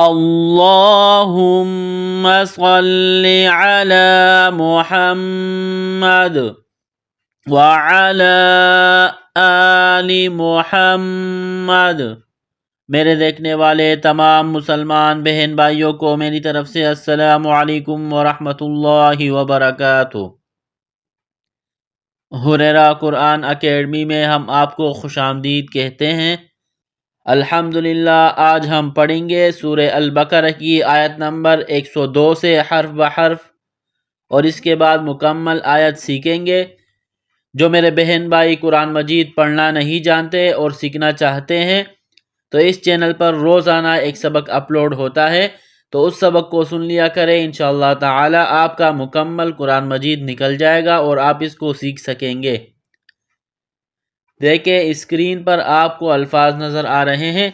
اللهم صل على محمد وعلى آل محمد۔ میرے دیکھنے والے تمام مسلمان بہن بھائیوں کو میری طرف سے السلام علیکم ورحمۃ اللہ وبرکاتہ۔ ہریرہ قرآن اکیڈمی میں ہم آپ کو خوش آمدید کہتے ہیں۔ الحمدللہ آج ہم پڑھیں گے سورہ البقرہ کی آیت نمبر 102 سے حرف بحرف، اور اس کے بعد مکمل آیت سیکھیں گے۔ جو میرے بہن بھائی قرآن مجید پڑھنا نہیں جانتے اور سیکھنا چاہتے ہیں تو اس چینل پر روزانہ ایک سبق اپلوڈ ہوتا ہے، تو اس سبق کو سن لیا کریں۔ انشاءاللہ تعالی آپ کا مکمل قرآن مجید نکل جائے گا اور آپ اس کو سیکھ سکیں گے۔ دیکھیں اسکرین پر آپ کو الفاظ نظر آ رہے ہیں۔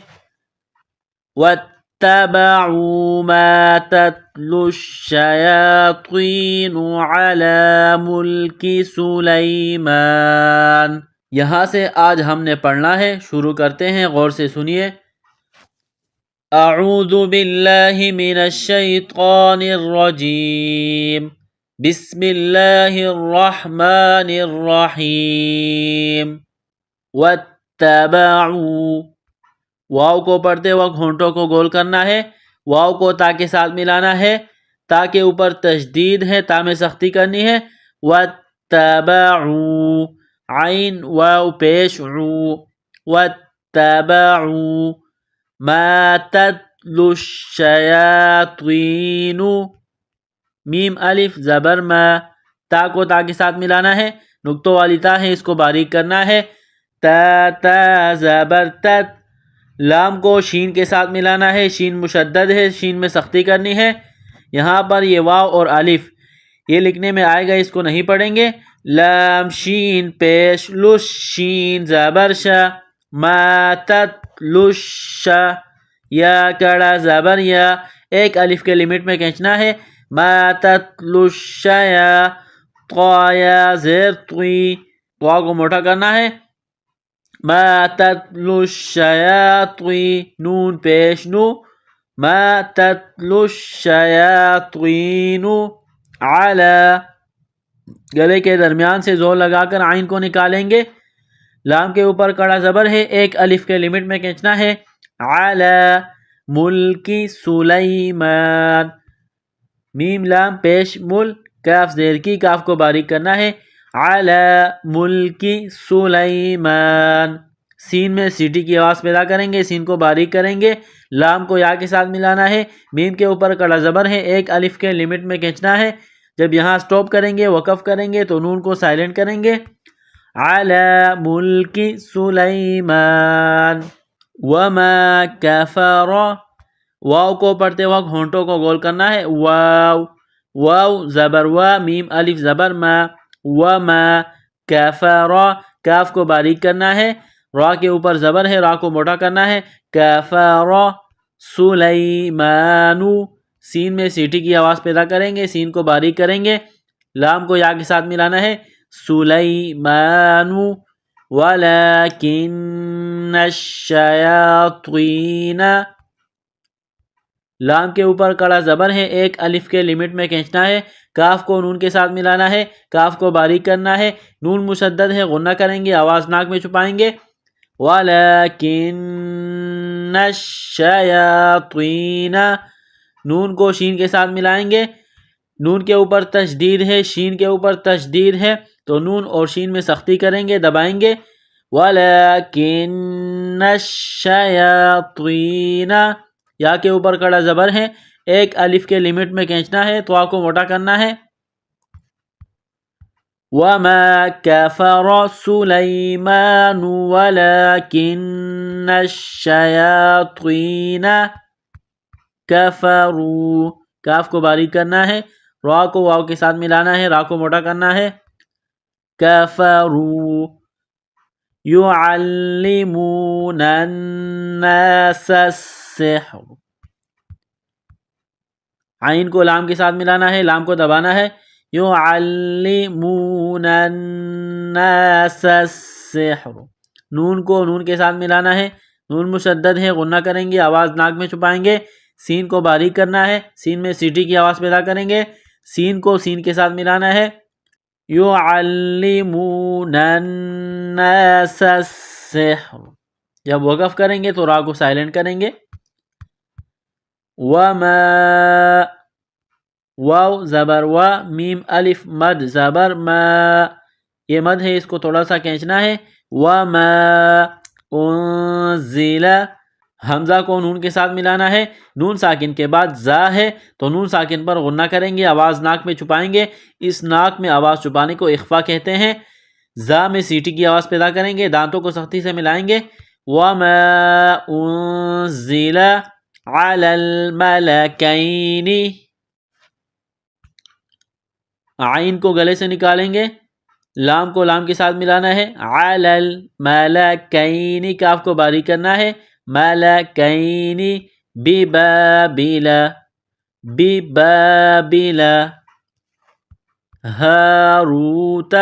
وَاتَّبَعُوا مَا تَتْلُو الشَّيَاطِينُ عَلَى مُلْكِ سُلَيْمَانَ۔ یہاں سے آج ہم نے پڑھنا ہے، شروع کرتے ہیں، غور سے سنیے۔ اعوذ باللہ من الشیطان الرجیم، بسم اللہ الرحمن الرحیم۔ وَاتَّبَعُوا، واو کو پڑھتے وقت ہونٹوں کو گول کرنا ہے، واو کو تا کے ساتھ ملانا ہے، تا کے اوپر تشدید ہے، تا میں سختی کرنی ہے۔ وَاتَّبَعُوا، عین واو پیش عو، وَاتَّبَعُوا مَا تَتْلُو الشَّيَاطِينُ، میم الف زبر ما، تا کو تا کے ساتھ ملانا ہے، نقطوں والی تا ہے، اس کو باریک کرنا ہے۔ تا تا زبر تت، لام کو شین کے ساتھ ملانا ہے، شین مشدد ہے، شین میں سختی کرنی ہے۔ یہاں پر یہ واو اور الف یہ لکھنے میں آئے گا، اس کو نہیں پڑھیں گے۔ لام شین پیش لش، شین زبر شا، ما تتلش، یا کڑا زبر یا، ایک الف کے لمٹ میں کھینچنا ہے۔ ما تتلش یا، طایا زیر طوی، طا کو موٹا کرنا ہے۔ ما تتلو الشیاطین، نون پیش نو، ما تتلو الشیاطین علی، گلے کے درمیان سے زور لگا کر عین کو نکالیں گے۔ لام کے اوپر کڑا زبر ہے، ایک الف کے لمٹ میں کھینچنا ہے۔ علی ملک سلیمان، میم لام پیش مل، کاف زیر کی، کاف کو باریک کرنا ہے۔ علی ملک سلیمان، سین میں سیٹی کی آواز پیدا کریں گے، سین کو باریک کریں گے، لام کو یا کے ساتھ ملانا ہے، میم کے اوپر کڑا زبر ہے، ایک الف کے لمٹ میں کھینچنا ہے۔ جب یہاں سٹاپ کریں گے، وقف کریں گے تو نون کو سائلنٹ کریں گے۔ علی ملک سلیمان وما کفر، واو کو پڑھتے وقت ہونٹوں کو گول کرنا ہے، واو، واو زبر وا، میم الف زبر ما، وما کفر، کاف کو باریک کرنا ہے، را کے اوپر زبر ہے، را کو موٹا کرنا ہے۔ کفر سلیمان، سین میں سیٹی کی آواز پیدا کریں گے، سین کو باریک کریں گے، لام کو یا کے ساتھ ملانا ہے۔ سلیمان ولکن الشیاطین، لام کے اوپر کڑا زبر ہے، ایک الف کے لمٹ میں کھینچنا ہے، کاف کو نون کے ساتھ ملانا ہے، کاف کو باریک کرنا ہے، نون مشدد ہے، غنہ کریں گے، آواز ناک میں چھپائیں گے۔ وَلَكِنَّ الشَّيَاطِينَ، نون کو شین کے ساتھ ملائیں گے، نون کے اوپر تشدید ہے، شین کے اوپر تشدید ہے، تو نون اور شین میں سختی کریں گے، دبائیں گے۔ وَلَكِنَّ الشَّيَاطِينَ، یا کے اوپر کڑا زبر ہے، ایک الف کے لمٹ میں کھینچنا ہے، تو کو موٹا کرنا ہے۔ وَمَا كَفَرَ سُلَيْمَانُ وَلَكِنَّ الشَّيَاطِينَ كَفَرُوا، کاف کو باریک کرنا ہے، را کو واو کے ساتھ ملانا ہے، را کو موٹا کرنا ہے۔ كَفَرُوا يُعَلِّمُونَ النَّاسَ السِّحْرَ، عین کو لام کے ساتھ ملانا ہے، لام کو دبانا ہے۔ يُعَلِّمُونَ النَّاسَ السِّحْرَ، نون کو نون کے ساتھ ملانا ہے، نون مشدد ہے، غنہ کریں گے، آواز ناک میں چھپائیں گے، سین کو باریک کرنا ہے، سین میں سیٹی کی آواز پیدا کریں گے، سین کو سین کے ساتھ ملانا ہے، یعلمون الناس السحر، جب وقف کریں گے تو را کو سائلنٹ کریں گے، وما، واو زبر و، میم الف مد زبر ما، یہ مد ہے اس کو تھوڑا سا کھینچنا ہے، وما انزل، حمزہ کو نون کے ساتھ ملانا ہے، نون ساکن کے بعد زا ہے تو نون ساکن پر غنہ کریں گے، آواز ناک میں چھپائیں گے، اس ناک میں آواز چھپانے کو اخفا کہتے ہیں، زا میں سیٹی کی آواز پیدا کریں گے، دانتوں کو سختی سے ملائیں گے، وما انزل علی الملکین، عین کو گلے سے نکالیں گے، لام کو لام کے ساتھ ملانا ہے، علی الملکین، کاف کو باریک کرنا ہے، ملکین ببابل، ببابل، ہاروت،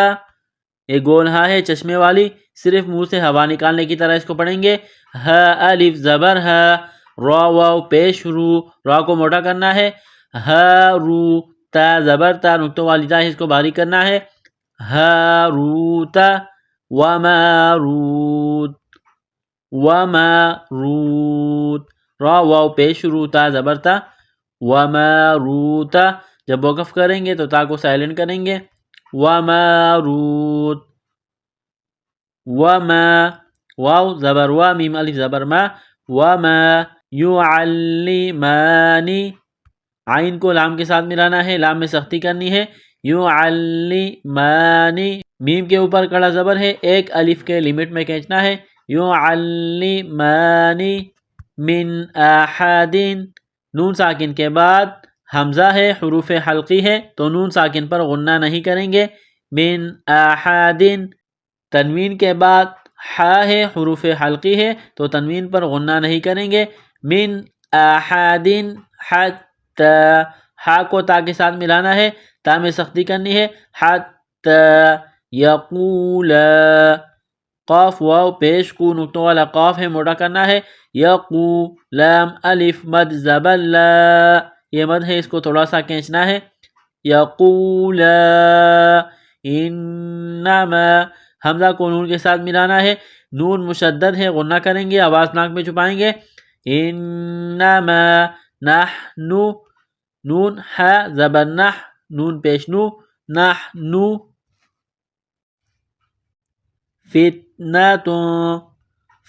ایک گول ہا ہے چشمے والی، صرف منہ سے ہوا نکالنے کی طرح اس کو پڑھیں گے، ہ الف زبر ہ، را واو پیش رو، را کو موٹا کرنا ہے، ہارو، تا زبر تا، نقطوں والی تا ہے اس کو باریک کرنا ہے، ہاروت وماروت، وماروت، را واو پیش رو، تا زبر تا، وماروت، جب وقف کریں گے تو تا کو سائلنٹ کریں گے، وماروت، وما، واو زبر و، میم الف زبر ما، وما یعلمان، عین کو لام کے ساتھ ملانا ہے، لام میں سختی کرنی ہے، یعلمان، میم کے اوپر کڑا زبر ہے، ایک الف کے لمٹ میں کھینچنا ہے، یعلمان من احد، نون ساکن کے بعد حمزہ ہے، حروف حلقی ہے تو نون ساکن پر غنہ نہیں کریں گے، من احد، تنوین کے بعد حا ہے، حروف حلقی ہے تو تنوین پر غنہ نہیں کریں گے، من احد حتی، ہا کو تا کے ساتھ ملانا ہے، تا میں سختی کرنی ہے، حتی یقولا، قاف واو پیش کو، نقطوں والا قاف ہے موٹا کرنا ہے، یقو، لام الف مد زبر لا، یہ مد ہے اس کو تھوڑا سا کھینچنا ہے، یقولا، انما، حمزہ کو نون کے ساتھ ملانا ہے، نون مشدد ہے غنہ کریں گے، آواز ناک میں چھپائیں گے، انما نحن، نون ح زبر نح، نون پیش نو، نحنو، فتنۃ،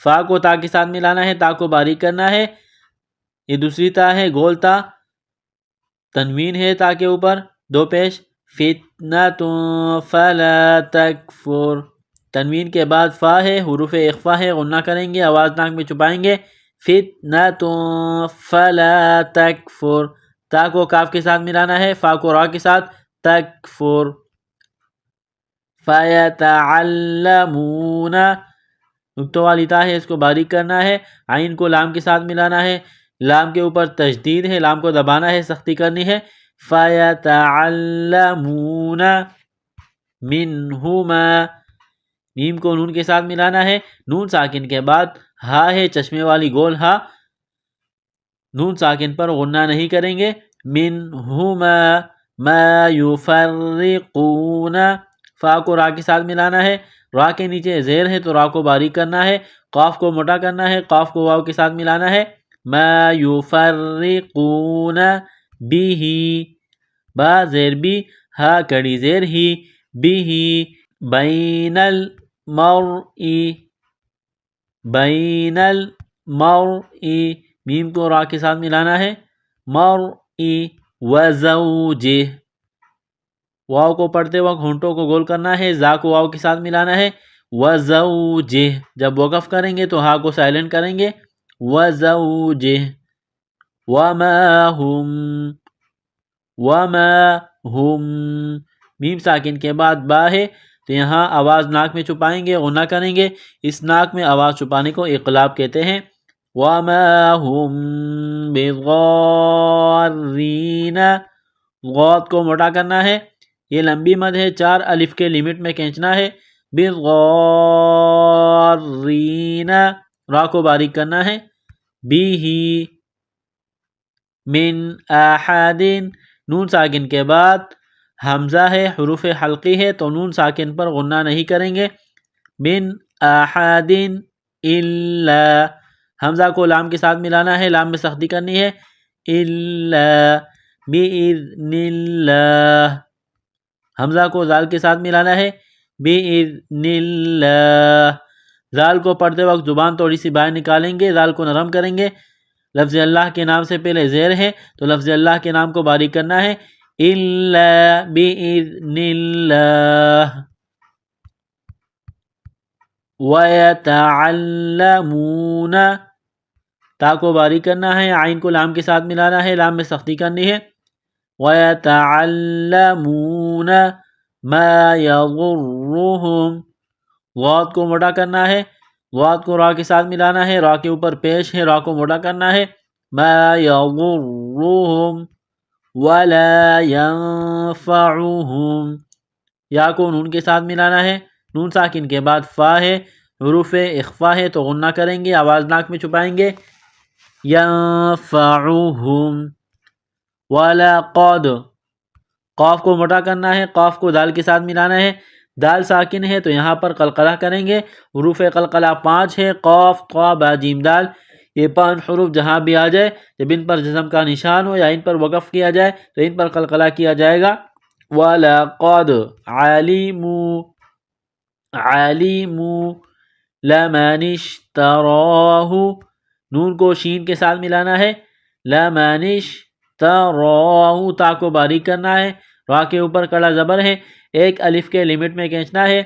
فا کو تا کے ساتھ ملانا ہے، تا کو باریک کرنا ہے، یہ دوسری تا ہے گول تا، تنوین ہے تا کے اوپر دو پیش، فتنۃ فلا تکفر، تنوین کے بعد فا ہے، حروف اخفا ہے غنہ کریں گے، آواز ناک میں چھپائیں گے، فتنۃ فلا تکفر، تا کو کاف کے ساتھ ملانا ہے، فا کو را کے ساتھ، تکفر، فیتعلمون، نقطوں والی تا ہے اس کو باریک کرنا ہے، عین کو لام کے ساتھ ملانا ہے، لام کے اوپر تشدید ہے، لام کو دبانا ہے، سختی کرنی ہے، فیتعلمون منہما، میم کو نون کے ساتھ ملانا ہے، نون ساکن کے بعد ہا ہے چشمے والی گول ہا، نون ساکن پر غنہ نہیں کریں گے، منہما ما یفرقون، فا کو را کے ساتھ ملانا ہے، را کے نیچے زیر ہے تو را کو باریک کرنا ہے، قاف کو موٹا کرنا ہے، قاف کو واو کے ساتھ ملانا ہے، ما یفرقون بہ، با زیر بی، ہا کڑی زیر ہی، بہ، بین المرء، بین المرء، میم کو را کے ساتھ ملانا ہے، مرء وزوجہ، واو کو پڑھتے وقت ہونٹوں کو گول کرنا ہے، زا کو واو کے ساتھ ملانا ہے، وزوجہ، جب وقف کریں گے تو ہا کو سائلنٹ کریں گے، وزوجہ، وما ہم، وما ہم، میم ساکن کے بعد با ہے تو یہاں آواز ناک میں چھپائیں گے، غنہ کریں گے، اس ناک میں آواز چھپانے کو اقلاب کہتے ہیں، وما ہم بضارین، غوت کو موٹا کرنا ہے، یہ لمبی مد ہے، 4 الف کے لمٹ میں کھینچنا ہے، بضارین، را کو باریک کرنا ہے، بی ہی، من احد، نون ساکن کے بعد حمزہ ہے، حروف حلقی ہے، تو نون ساکن پر غنہ نہیں کریں گے. من احد الا، حمزہ کو لام کے ساتھ ملانا ہے، لام میں سختی کرنی ہے. الا باذن اللہ، حمزہ کو زال کے ساتھ ملانا ہے. باذن اللہ، زال کو پڑھتے وقت زبان تھوڑی سی باہر نکالیں گے، زال کو نرم کریں گے. لفظ اللہ کے نام سے پہلے زیر ہے تو لفظ اللہ کے نام کو باریک کرنا ہے. الا باذن اللہ. وَيَتَعَلَّمُونَ، تا کو باریک کرنا ہے، عین کو لام کے ساتھ ملانا ہے، لام میں سختی کرنی ہے. وَيَتَعَلَّمُونَ مَا يَضُرُّهُمْ، غاد کو موٹا کرنا ہے، غاد کو را کے ساتھ ملانا ہے، را کے اوپر پیش ہے، را کو موٹا کرنا ہے. مَا يَضُرُّهُمْ وَلَا يَنفَعُهُمْ، یا کو نون کے ساتھ ملانا ہے، نون ساکن کے بعد فا ہے، حروف اخفا ہے تو غنہ کریں گے، آواز ناک میں چھپائیں گے. يَنفَعُهُمْ. وَلَقَدْ، قاف کو موٹا کرنا ہے، قاف کو دال کے ساتھ ملانا ہے، دال ساکن ہے تو یہاں پر قلقلہ کریں گے. حروف قلقلہ 5 ہے، قاف طا با جیم دال، یہ 5 حروف جہاں بھی آ جائے، جب ان پر جزم کا نشان ہو یا ان پر وقف کیا جائے تو ان پر قلقلہ کیا جائے گا. وَلَقَدْ عَلِمُوا، عَلِمُوا لَمَنِ اشْتَرَاهُ، نون کو شین کے ساتھ ملانا ہے، لَمَنِ اشْتَرَاهُ، تا کو باریک کرنا ہے، را کے اوپر کڑا زبر ہے، ایک الف کے لمٹ میں کھینچنا ہے.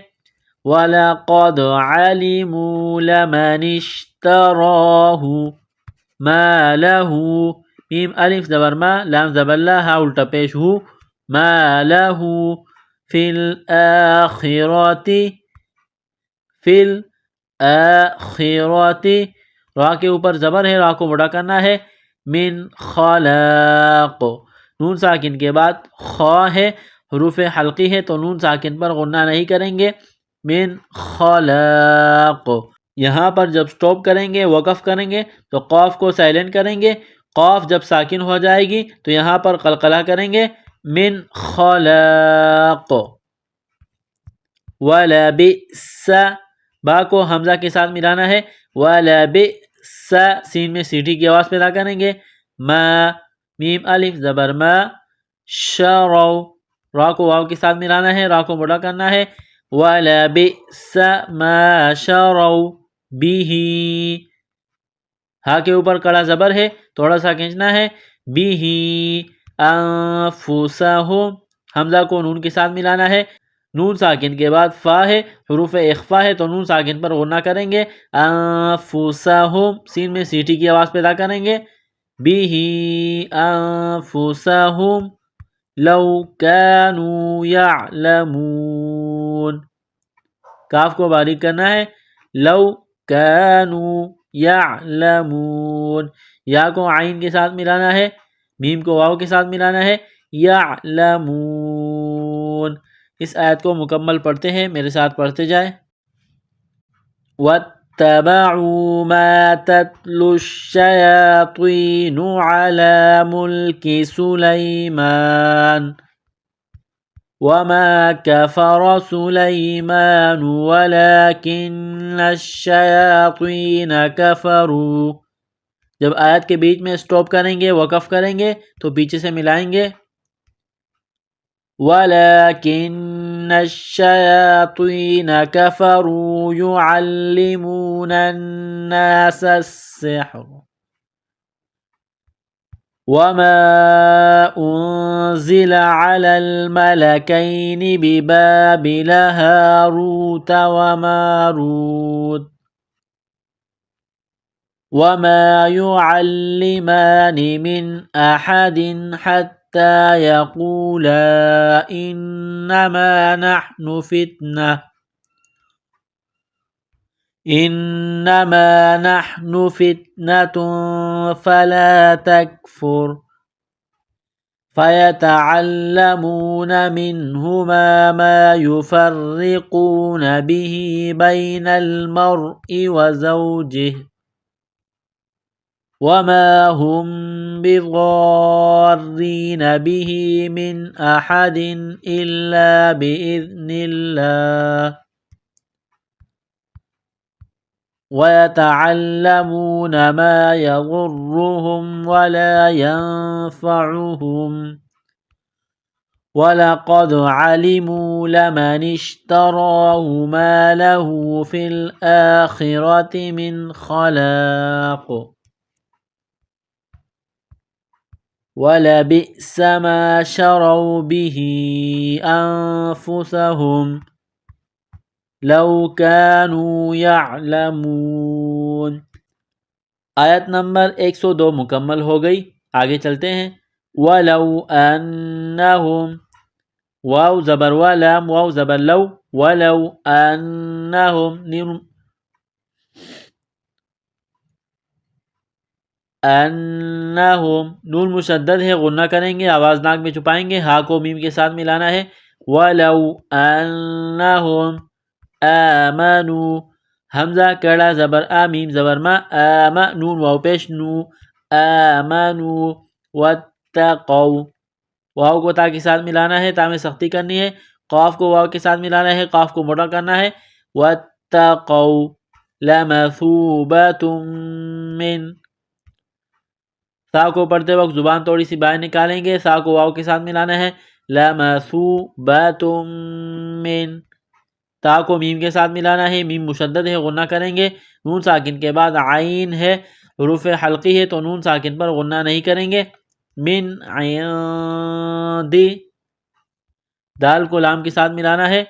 وَلَقَدْ عَلِمُوا لَمَنِ اشْتَرَاهُ مَا لَهُ، میم الف زبر ما، لام زبر لا، ہا الٹا پیش ہو، ما لَهُ فِي الْآخِرَةِ، فِي الْآخِرَةِ، را کے اوپر زبر ہے، را کو موٹا کرنا ہے. من خلاق، نون ساکن کے بعد خا ہے، حروف حلقی ہے تو نون ساکن پر غنہ نہیں کریں گے. من خلاق، یہاں پر جب سٹاپ کریں گے، وقف کریں گے تو قاف کو سائلنٹ کریں گے، قاف جب ساکن ہو جائے گی تو یہاں پر قلقلہ کریں گے. من خلاق. وَلَبِئْسَ، با کو حمزہ کے ساتھ ملانا ہے، وَلَبِئْسَ، سین میں سیٹی کی آواز پیدا کریں گے. ما، میم الف زبر ما، شَرَو، را کو واو کے ساتھ ملانا ہے، را کو موٹا کرنا ہے. وَلَبِئْسَ مَا شَرَوْا بِهِ، ہا کے اوپر کڑا زبر ہے، تھوڑا سا کھینچنا ہے. بِهِ أَنفُسَهُمْ، حمزہ کو نون کے ساتھ ملانا ہے، نون ساکن کے بعد فا ہے، حروف اخفا ہے تو نون ساکن پر غنہ کریں گے. أَنفُسَهُمْ، سین میں سیٹی کی آواز پیدا کریں گے. بِهِ أَنفُسَهُمْ لَوْ كَانُوا يَعْلَمُونَ، کاف کو باریک کرنا ہے، لو كانوا يعلمون، یا کو عین کے ساتھ ملانا ہے، میم کو واو کے ساتھ ملانا ہے. یعلمون. اس آیت کو مکمل پڑھتے ہیں، میرے ساتھ پڑھتے جائیں. وَاتَّبَعُوا مَا تَتْلُو الشَّيَاطِينُ عَلَى مُلْكِ سُلَيْمَانَ وَمَا كَفَرَ سُلَيْمَانُ وَلَكِنَّ الشَّيَاطِينَ كَفَرُوا. جب آیت کے بیچ میں سٹاپ کریں گے، وقف کریں گے تو پیچھے سے ملائیں گے. وَلَكِنَّ الشَّيَاطِينَ كَفَرُوا يُعَلِّمُونَ النَّاسَ السِّحْرَ وَمَا أُنزِلَ عَلَى الْمَلَكَيْنِ بِبَابِلَ هَارُوتَ وَمَارُوتَ وَمَا يُعَلِّمَانِ مِنْ أَحَدٍ حَتَّى يَقُولَا إِنَّمَا نَحْنُ فِتْنَةٌ فَلَا تَكْفُرْ فَيَتَعَلَّمُونَ مِنْهُمَا مَا يُفَرِّقُونَ بِهِ بَيْنَ الْمَرْءِ وَزَوْجِهِ وما هم بضارين به من أحد إلا بإذن الله ويتعلمون ما يضرهم ولا ينفعهم وَلَقَدْ عَلِمُوا لَمَنِ اشْتَرَاهُ مَا لَهُ فِي الْآخِرَةِ مِنْ خَلَاقٍ وَلَبِئْسَ مَا شَرَوْا بِهِ أَنفُسَهُمْ لَوْ كَانُوا يَعْلَمُونَ۔ آیت نمبر 102 مکمل ہو گئی۔ آگے چلتے ہیں۔ وَلَوْ أَنَّهُمْ واو زبر و لام واو زبر لو ولو انہم نون مشدد ہے، غنہ کریں گے، آواز ناک میں چھپائیں گے، ہا کو میم کے ساتھ ملانا ہے۔ ولو انہم آمنوا حمزہ کڑا زبر آ میم زبر ما نون واو پیش نو آمنوا واتقوا واو کو تا کے ساتھ ملانا ہے، تا میں سختی کرنی ہے، قاف کو واو کے ساتھ ملانا ہے، قاف کو موٹا کرنا ہے۔ واتقوا لمثوبۃ من سا کو پڑھتے وقت زبان تھوڑی سی باہر نکالیں گے، سا کو واو کے ساتھ ملانا ہے۔ لمثوبۃ من تا کو میم کے ساتھ ملانا ہے، میم مشدد ہے، غنہ کریں گے، نون ساکن کے بعد عین ہے، حروف حلقی ہے تو نون ساکن پر غنہ نہیں کریں گے۔ من عند دال کو لام کے ساتھ ملانا ہے،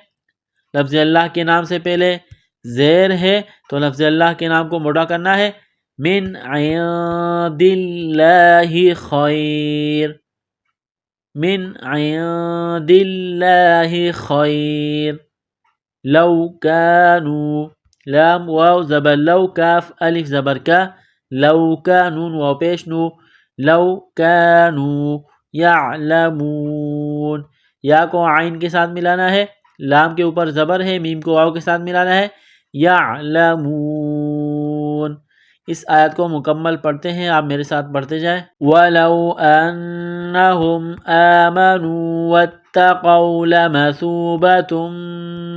لفظ اللہ کے نام سے پہلے زیر ہے تو لفظ اللہ کے نام کو موٹا کرنا ہے۔ من عند اللہ خیر من عند اللہ خیر لو کانوا لام واو زبر لو کاف الف زبر کا لو کا نون واو پیش نو لو کانوا یعلمون یا کو عین کے ساتھ ملانا ہے، لام کے اوپر زبر ہے، میم کو واو کے ساتھ ملانا ہے، یعلمون۔ اس آیت کو مکمل پڑھتے ہیں، آپ میرے ساتھ پڑھتے جائیں۔ وَلَوْ أَنَّهُمْ آمَنُوا وَاتَّقَوْا لَمَثُوبَةٌ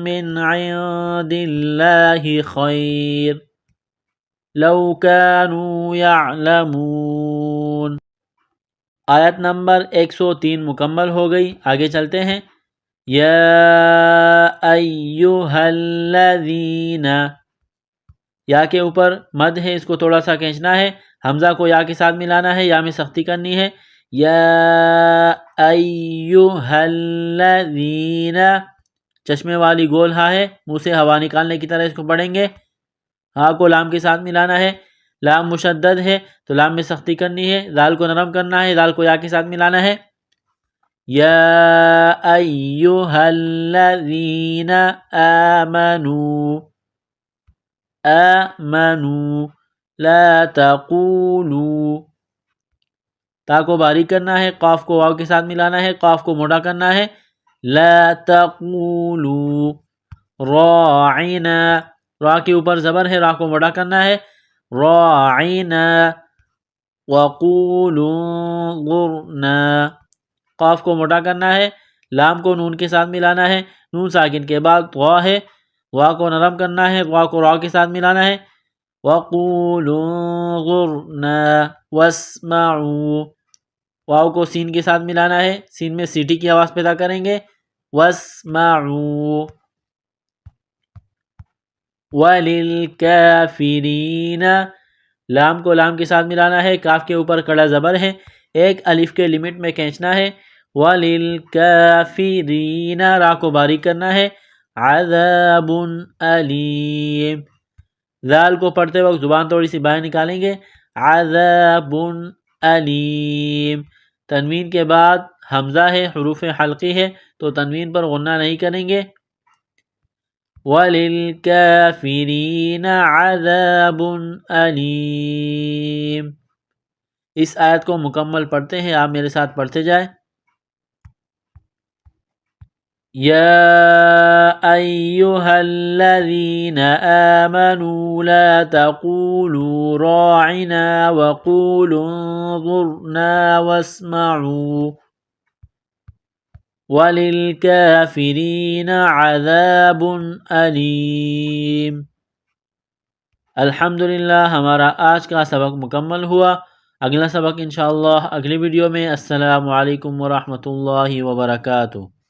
مِّنْ عِندِ اللَّهِ خَيْرٌ لَوْ كَانُوا يَعْلَمُونَ۔ آیت نمبر 103 مکمل ہو گئی۔ آگے چلتے ہیں۔ یا ایہا الذین یا کے اوپر مد ہے، اس کو تھوڑا سا کھینچنا ہے، حمزہ کو یا کے ساتھ ملانا ہے، یا میں سختی کرنی ہے۔ یا ایہا الذین چشمے والی گول ہا ہے، منہ سے ہوا نکالنے کی طرح اس کو پڑھیں گے، ہا کو لام کے ساتھ ملانا ہے، لام مشدد ہے تو لام میں سختی کرنی ہے، دال کو نرم کرنا ہے، دال کو یا کے ساتھ ملانا ہے۔ یا ایہا الذین آمنوا آمنوا لا تقولوا تا کو باریک کرنا ہے، قاف کو واو کے ساتھ ملانا ہے، قاف کو موٹا کرنا ہے، لا تقولوا راعنا را کے اوپر زبر ہے، را کو موٹا کرنا ہے، راعنا وقولوا انظرنا قاف کو موٹا کرنا ہے، لام کو نون کے ساتھ ملانا ہے، نون ساکن کے بعد غا ہے، غا کو نرم کرنا ہے، غا کو را کے ساتھ ملانا ہے، وقولوا انظرنا واسمعوا واو کو سین کے ساتھ ملانا ہے، سین میں سیٹی کی آواز پیدا کریں گے، واسمعوا وللکافرین لام کو لام کے ساتھ ملانا ہے، کاف کے اوپر کڑا زبر ہے، ایک الف کے لمٹ میں کھینچنا ہے، وَلِلْكَافِرِينَ را کو باریک کرنا ہے، عَذَابٌ أَلِيمٌ ذال کو پڑھتے وقت زبان تھوڑی سی باہر نکالیں گے، عَذَابٌ أَلِيمٌ تنوین کے بعد حمزہ ہے، حروف حلقی ہے تو تنوین پر غنہ نہیں کریں گے۔ وَلِلْكَافِرِينَ عَذَابٌ أَلِيمٌ اس آیت کو مکمل پڑھتے ہیں، آپ میرے ساتھ پڑھتے جائیں۔ يا أيها الذين آمنوا لا تقولوا راعنا وقولوا انظرنا واسمعوا وللكافرين عذاب أليم۔ الحمدللہ ہمارا آج کا سبق مکمل ہوا۔ اگلا سبق انشاءاللہ اگلی ویڈیو میں۔ السلام علیکم ورحمۃ اللہ وبرکاتہ۔